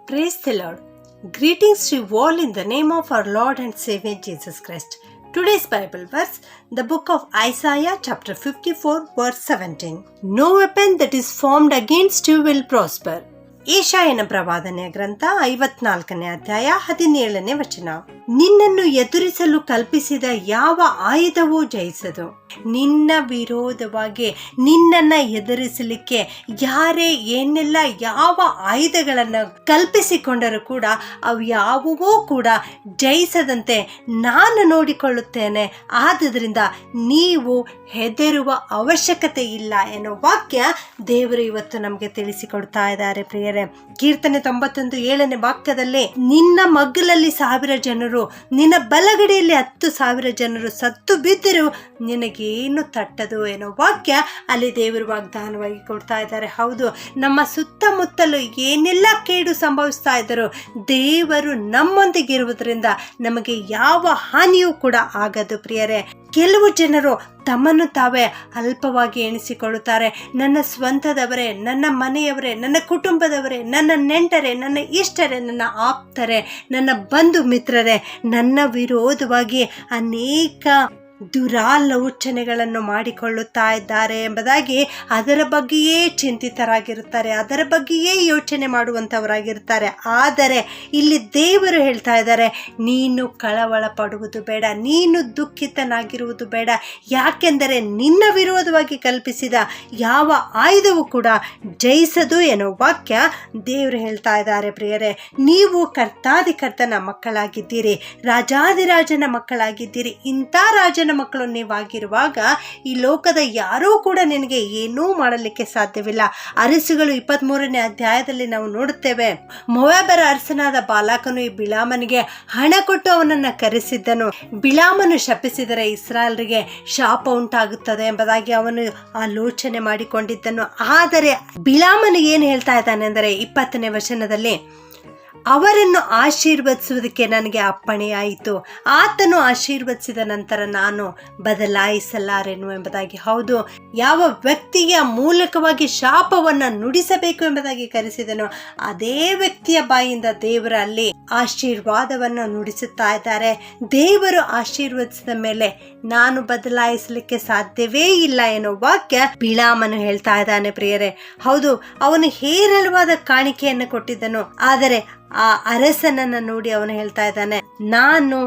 Praise the Lord. Greetings to you all in the name of our Lord and Savior Jesus Christ. Today's Bible verse, the book of Isaiah chapter 54 verse 17. No weapon that is formed against you will prosper. ಏಷಾಯನ ಪ್ರವಾದನೆಯ ಗ್ರಂಥ 54ನೇ ಅಧ್ಯಾಯ 17ನೇ ವಚನ. ನಿನ್ನನ್ನು ಎದುರಿಸಲು ಕಲ್ಪಿಸಿದ ಯಾವ ಆಯುಧವೂ ಜಯಿಸದು. ನಿನ್ನ ವಿರೋಧವಾಗಿ ನಿನ್ನನ್ನು ಎದುರಿಸಲಿಕ್ಕೆ ಯಾರೇ ಏನೆಲ್ಲ ಯಾವ ಆಯುಧಗಳನ್ನು ಕಲ್ಪಿಸಿಕೊಂಡರೂ ಕೂಡ ಅವು ಯಾವುವೂ ಕೂಡ ಜಯಿಸದಂತೆ ನಾನು ನೋಡಿಕೊಳ್ಳುತ್ತೇನೆ. ಆದುದರಿಂದ ನೀವು ಹೆದರುವ ಅವಶ್ಯಕತೆ ಇಲ್ಲ ಎನ್ನುವ ವಾಕ್ಯ ದೇವರು ಇವತ್ತು ನಮಗೆ ತಿಳಿಸಿಕೊಡ್ತಾ ಇದ್ದಾರೆ ಪ್ರಿಯರೇ. ಕೀರ್ತನೆ 91:7ನೇ ವಾಕ್ಯದಲ್ಲಿ ನಿನ್ನ ಮಗ್ಗಲಲ್ಲಿ 1000 ಜನರು, ನಿನ್ನ ಬಲಗಡೆಯಲ್ಲಿ 10,000 ಜನರು ಸತ್ತು ಬಿದ್ದರೂ ನಿನಗೇನು ತಟ್ಟದು ಎನ್ನೋ ವಾಕ್ಯ ಅಲ್ಲಿ ದೇವರು ವಾಗ್ದಾನವಾಗಿ ಕೊಡ್ತಾ ಇದ್ದಾರೆ. ಹೌದು, ನಮ್ಮ ಸುತ್ತಮುತ್ತಲು ಏನೆಲ್ಲ ಕೇಡು ಸಂಭವಿಸ್ತಾ ಇದ್ದರೂ ದೇವರು ನಮ್ಮೊಂದಿಗಿರುವುದರಿಂದ ನಮಗೆ ಯಾವ ಹಾನಿಯೂ ಕೂಡ ಆಗದು ಪ್ರಿಯರೇ. ಕೆಲವು ಜನರು ತಮ್ಮನ್ನು ತಾವೇ ಅಲ್ಪವಾಗಿ ಎಣಿಸಿಕೊಳ್ಳುತ್ತಾರೆ. ನನ್ನ ಸ್ವಂತದವರೇ, ನನ್ನ ಮನೆಯವರೇ, ನನ್ನ ಕುಟುಂಬದವರೇ, ನನ್ನ ನೆಂಟರೇ, ನನ್ನ ಇಷ್ಟರೇ, ನನ್ನ ಆಪ್ತರೇ, ನನ್ನ ಬಂಧು ಮಿತ್ರರೇ ನನ್ನ ವಿರೋಧವಾಗಿ ಅನೇಕ ದುರಾಲೋಚನೆಗಳನ್ನು ಮಾಡಿಕೊಳ್ಳುತ್ತಾ ಇದ್ದಾರೆ ಎಂಬುದಾಗಿ ಅದರ ಬಗ್ಗೆಯೇ ಚಿಂತಿತರಾಗಿರುತ್ತಾರೆ, ಅದರ ಬಗ್ಗೆಯೇ ಯೋಚನೆ ಮಾಡುವಂಥವರಾಗಿರ್ತಾರೆ. ಆದರೆ ಇಲ್ಲಿ ದೇವರು ಹೇಳ್ತಾ ಇದ್ದಾರೆ, ನೀನು ಕಳವಳ ಪಡುವುದು ಬೇಡ, ನೀನು ದುಃಖಿತನಾಗಿರುವುದು ಬೇಡ. ಯಾಕೆಂದರೆ ನಿನ್ನ ವಿರೋಧವಾಗಿ ಕಲ್ಪಿಸಿದ ಯಾವ ಆಯುಧವೂ ಕೂಡ ಜಯಿಸದು ಎನ್ನೋ ವಾಕ್ಯ ದೇವರು ಹೇಳ್ತಾ ಇದ್ದಾರೆ ಪ್ರಿಯರೇ. ನೀವು ಕರ್ತಾಧಿಕರ್ತನ ಮಕ್ಕಳಾಗಿದ್ದೀರಿ, ರಾಜಾದಿರಾಜನ ಮಕ್ಕಳಾಗಿದ್ದೀರಿ. ಇಂಥ ರಾಜನ ಮಕ್ಕಳು ನೀವಾಗಿರುವಾಗ ಈ ಲೋಕದ ಯಾರೂ ಕೂಡ ನಿನಗೆ ಏನೂ ಮಾಡಲಿಕ್ಕೆ ಸಾಧ್ಯವಿಲ್ಲ. ಅರಸುಗಳು 23ನೇ ಅಧ್ಯಾಯದಲ್ಲಿ ನಾವು ನೋಡುತ್ತೇವೆ, ಮೊವಾಬರ ಅರಸನಾದ ಬಾಲಾಕನು ಈ ಬಿಳಾಮನಿಗೆ ಹಣ ಕೊಟ್ಟು ಅವನನ್ನು ಕರೆಸಿದ್ದನು. ಬಿಳಾಮನು ಶಪಿಸಿದರೆ ಇಸ್ರಾಯೇಲರಿಗೆ ಶಾಪ ಉಂಟಾಗುತ್ತದೆ ಎಂಬುದಾಗಿ ಅವನು ಆಲೋಚನೆ ಮಾಡಿಕೊಂಡಿದ್ದನು. ಆದರೆ ಬಿಳಾಮನು ಏನು ಹೇಳ್ತಾ ಇದ್ದಾನೆ ಅಂದರೆ 20ನೇ ವಚನದಲ್ಲಿ, ಅವರನ್ನು ಆಶೀರ್ವದಿಸುವುದಕ್ಕೆ ನನಗೆ ಅಪ್ಪಣೆಯಾಯಿತು, ಆತನು ಆಶೀರ್ವದಿಸಿದ ನಂತರ ನಾನು ಬದಲಾಯಿಸಲಾರೆನು ಎಂಬುದಾಗಿ. ಹೌದು, ಯಾವ ವ್ಯಕ್ತಿಯ ಮೂಲಕವಾಗಿ ಶಾಪವನ್ನು ನುಡಿಸಬೇಕು ಎಂಬುದಾಗಿ ಕರೆಸಿದನು ಅದೇ ವ್ಯಕ್ತಿಯ ಬಾಯಿಂದ ದೇವರು ಅಲ್ಲಿ ಆಶೀರ್ವಾದವನ್ನು ನುಡಿಸುತ್ತಾ ಇದ್ದಾರೆ. ದೇವರು ಆಶೀರ್ವದಿಸಿದ ಮೇಲೆ ನಾನು ಬದಲಾಯಿಸಲಿಕ್ಕೆ ಸಾಧ್ಯವೇ ಇಲ್ಲ ಎನ್ನುವ ವಾಕ್ಯ ಬಿಳಾಮನು ಹೇಳ್ತಾ ಇದ್ದಾನೆ ಪ್ರಿಯರೇ. ಹೌದು, ಅವನು ಹೇರಳವಾದ ಕಾಣಿಕೆಯನ್ನು ಕೊಟ್ಟಿದ್ದನು. ಆದರೆ ಆ ಅರಸನನ್ನು ನೋಡಿ ಅವನು ಹೇಳ್ತಾ ಇದ್ದಾನೆ, ನಾನು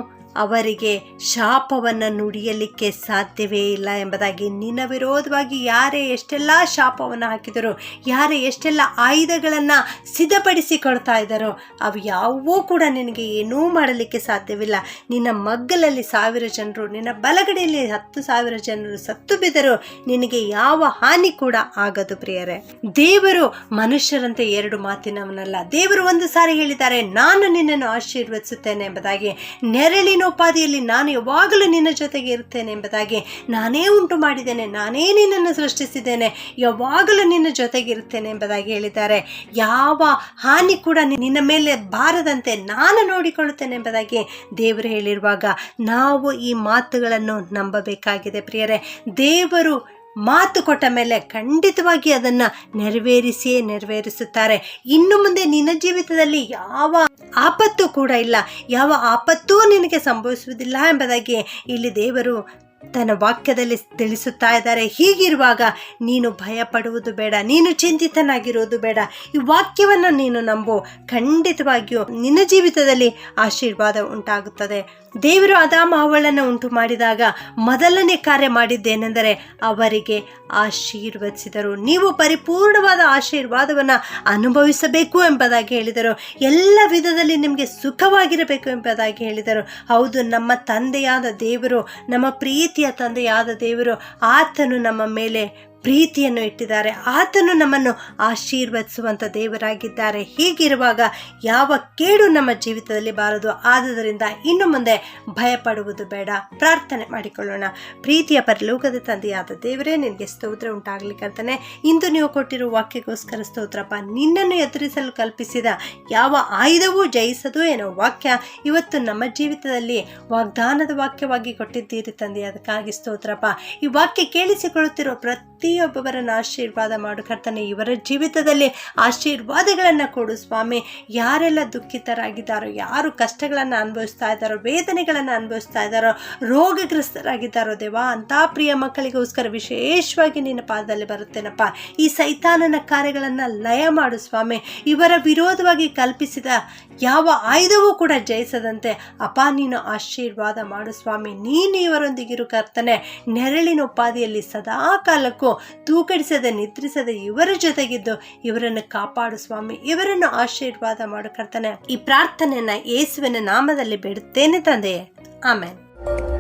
ಅವರಿಗೆ ಶಾಪವನ್ನು ನುಡಿಯಲಿಕ್ಕೆ ಸಾಧ್ಯವೇ ಇಲ್ಲ ಎಂಬುದಾಗಿ. ನಿನ್ನ ವಿರೋಧವಾಗಿ ಯಾರೇ ಎಷ್ಟೆಲ್ಲ ಶಾಪವನ್ನು ಹಾಕಿದರು, ಯಾರೇ ಎಷ್ಟೆಲ್ಲ ಆಯುಧಗಳನ್ನು ಸಿದ್ಧಪಡಿಸಿಕೊಳ್ತಾ ಇದ್ದಾರೋ ಅವು ಯಾವುವೂ ಕೂಡ ನಿನಗೆ ಏನೂ ಮಾಡಲಿಕ್ಕೆ ಸಾಧ್ಯವಿಲ್ಲ. ನಿನ್ನ ಮಗ್ಗಲಲ್ಲಿ 1000 ಜನರು, ನಿನ್ನ ಬಲಗಡೆಯಲ್ಲಿ 10,000 ಜನರು ಸತ್ತು ಬಿದ್ದರೂ ನಿನಗೆ ಯಾವ ಹಾನಿ ಕೂಡ ಆಗದು ಪ್ರಿಯರೇ. ದೇವರು ಮನುಷ್ಯರಂತೆ 2 ಮಾತಿನವನಲ್ಲ. ದೇವರು ಒಂದು ಸಾರಿ ಹೇಳಿದ್ದಾರೆ, ನಾನು ನಿನ್ನನ್ನು ಆಶೀರ್ವದಿಸುತ್ತೇನೆ ಎಂಬುದಾಗಿ. ನೆರಳಿನ ಉಪಾಧಿಯಲ್ಲಿ ನಾನು ಯಾವಾಗಲೂ ನಿನ್ನ ಜೊತೆಗೆ ಇರುತ್ತೇನೆ ಎಂಬುದಾಗಿ. ನಾನೇ ಉಂಟು ಮಾಡಿದ್ದೇನೆ, ನಾನೇ ನಿನ್ನನ್ನು ಸೃಷ್ಟಿಸಿದ್ದೇನೆ, ಯಾವಾಗಲೂ ನಿನ್ನ ಜೊತೆಗೆ ಇರುತ್ತೇನೆ ಎಂಬುದಾಗಿ ಹೇಳಿದ್ದಾರೆ. ಯಾವ ಹಾನಿ ಕೂಡ ನಿನ್ನ ಮೇಲೆ ಬಾರದಂತೆ ನಾನು ನೋಡಿಕೊಳ್ಳುತ್ತೇನೆ ಎಂಬುದಾಗಿ ದೇವರು ಹೇಳಿರುವಾಗ ನಾವು ಈ ಮಾತುಗಳನ್ನು ನಂಬಬೇಕಾಗಿದೆ ಪ್ರಿಯರೇ. ದೇವರು ಮಾತು ಕೊಟ್ಟ ಮೇಲೆ ಖಂಡಿತವಾಗಿ ಅದನ್ನು ನೆರವೇರಿಸುತ್ತಾರೆ. ಇನ್ನು ಮುಂದೆ ನಿನ್ನ ಜೀವಿತದಲ್ಲಿ ಯಾವ ಆಪತ್ತು ಕೂಡ ಇಲ್ಲ, ಯಾವ ಆಪತ್ತೂ ನಿನಗೆ ಸಂಭವಿಸುವುದಿಲ್ಲ ಎಂಬುದಾಗಿ ಇಲ್ಲಿ ದೇವರು ತನ್ನ ವಾಕ್ಯದಲ್ಲಿ ತಿಳಿಸುತ್ತಾ ಇದ್ದಾರೆ. ಹೀಗಿರುವಾಗ ನೀನು ಭಯ ಪಡುವುದು ಬೇಡ, ನೀನು ಚಿಂತಿತನಾಗಿರುವುದು ಬೇಡ. ಈ ವಾಕ್ಯವನ್ನು ನೀನು ನಂಬು, ಖಂಡಿತವಾಗಿಯೂ ನಿನ್ನ ಜೀವಿತದಲ್ಲಿ ಆಶೀರ್ವಾದ ಉಂಟಾಗುತ್ತದೆ. ದೇವರು ಆದಾಮ ಹವ್ವಳನ್ನು ಉಂಟು ಮಾಡಿದಾಗ ಮೊದಲನೇ ಕಾರ್ಯ ಮಾಡಿದ್ದೇನೆಂದರೆ ಅವರಿಗೆ ಆಶೀರ್ವದಿಸಿದರು. ನೀವು ಪರಿಪೂರ್ಣವಾದ ಆಶೀರ್ವಾದವನ್ನು ಅನುಭವಿಸಬೇಕು ಎಂಬುದಾಗಿ ಹೇಳಿದರು. ಎಲ್ಲ ವಿಧದಲ್ಲಿ ನಿಮಗೆ ಸುಖವಾಗಿರಬೇಕು ಎಂಬುದಾಗಿ ಹೇಳಿದರು. ಹೌದು, ನಮ್ಮ ತಂದೆಯಾದ ದೇವರು, ನಮ್ಮ ಪ್ರೀತಿಯ ತಂದೆಯಾದ ದೇವರು, ಆತನು ನಮ್ಮ ಮೇಲೆ ಪ್ರೀತಿಯನ್ನು ಇಟ್ಟಿದ್ದಾರೆ. ಆತನು ನಮ್ಮನ್ನು ಆಶೀರ್ವದಿಸುವಂಥ ದೇವರಾಗಿದ್ದಾರೆ. ಹೀಗಿರುವಾಗ ಯಾವ ಕೇಡು ನಮ್ಮ ಜೀವಿತದಲ್ಲಿ ಬಾರದು. ಆದುದರಿಂದ ಇನ್ನು ಮುಂದೆ ಭಯಪಡುವುದು ಬೇಡ. ಪ್ರಾರ್ಥನೆ ಮಾಡಿಕೊಳ್ಳೋಣ. ಪ್ರೀತಿಯ ಪರಲೋಕದ ತಂದೆಯಾದ ದೇವರೇ, ನಿನಗೆ ಸ್ತೋತ್ರ ಉಂಟಾಗಲಿಕ್ಕಂತಾನೆ ಇಂದು ನೀವು ಕೊಟ್ಟಿರುವ ವಾಕ್ಯಕ್ಕೋಸ್ಕರ ಸ್ತೋತ್ರಪ್ಪ. ನಿನ್ನನ್ನು ಎದುರಿಸಲು ಕಲ್ಪಿಸಿದ ಯಾವ ಆಯುಧವೂ ಜಯಿಸದು ಎನ್ನುವ ವಾಕ್ಯ ಇವತ್ತು ನಮ್ಮ ಜೀವಿತದಲ್ಲಿ ವಾಗ್ದಾನದ ವಾಕ್ಯವಾಗಿ ಕೊಟ್ಟಿದ್ದೀರಿ ತಂದೆ. ಅದಕ್ಕಾಗಿ ಸ್ತೋತ್ರಪ್ಪ. ಈ ವಾಕ್ಯ ಕೇಳಿಸಿಕೊಳ್ಳುತ್ತಿರುವ ಪ್ರತಿಯೊಬ್ಬರನ್ನು ಆಶೀರ್ವಾದ ಮಾಡು ಕರ್ತನೆ. ಇವರ ಜೀವಿತದಲ್ಲಿ ಆಶೀರ್ವಾದಗಳನ್ನು ಕೊಡು ಸ್ವಾಮಿ. ಯಾರೆಲ್ಲ ದುಃಖಿತರಾಗಿದ್ದಾರೋ, ಯಾರು ಕಷ್ಟಗಳನ್ನು ಅನುಭವಿಸ್ತಾ ಇದ್ದಾರೋ, ವೇದನೆಗಳನ್ನು ಅನುಭವಿಸ್ತಾ ಇದ್ದಾರೋ, ರೋಗಗ್ರಸ್ತರಾಗಿದ್ದಾರೋ ದೇವ, ಅಂಥ ಪ್ರಿಯ ಮಕ್ಕಳಿಗೋಸ್ಕರ ವಿಶೇಷವಾಗಿ ನಿನ್ನ ಪಾದದಲ್ಲಿ ಬರುತ್ತೇನಪ್ಪ. ಈ ಸೈತಾನನ ಕಾರ್ಯಗಳನ್ನು ಲಯ ಮಾಡು ಸ್ವಾಮಿ. ಇವರ ವಿರೋಧವಾಗಿ ಕಲ್ಪಿಸಿದ ಯಾವ ಆಯುಧವೂ ಕೂಡ ಜಯಿಸದಂತೆ ಅಪ್ಪ ನೀನು ಆಶೀರ್ವಾದ ಮಾಡು ಸ್ವಾಮಿ. ನೀನು ಇವರೊಂದಿಗಿರು ಕರ್ತನೆ. ನೆರಳಿನ ಉಪಾಧಿಯಲ್ಲಿ ಸದಾ ಕಾಲಕ್ಕೂ ತೂಕಡಿಸದೆ ನಿದ್ರಿಸದೆ ಇವರ ಜೊತೆಗಿದ್ದು ಇವರನ್ನು ಕಾಪಾಡು ಸ್ವಾಮಿ. ಇವರನ್ನು ಆಶೀರ್ವಾದ ಮಾಡು ಕರ್ತನೆ. ಈ ಪ್ರಾರ್ಥನೆಯನ್ನ ಯೇಸುವಿನ ನಾಮದಲ್ಲಿ ಬೇಡುತ್ತೇನೆ ತಂದೆಯೇ, ಆಮೆನ್.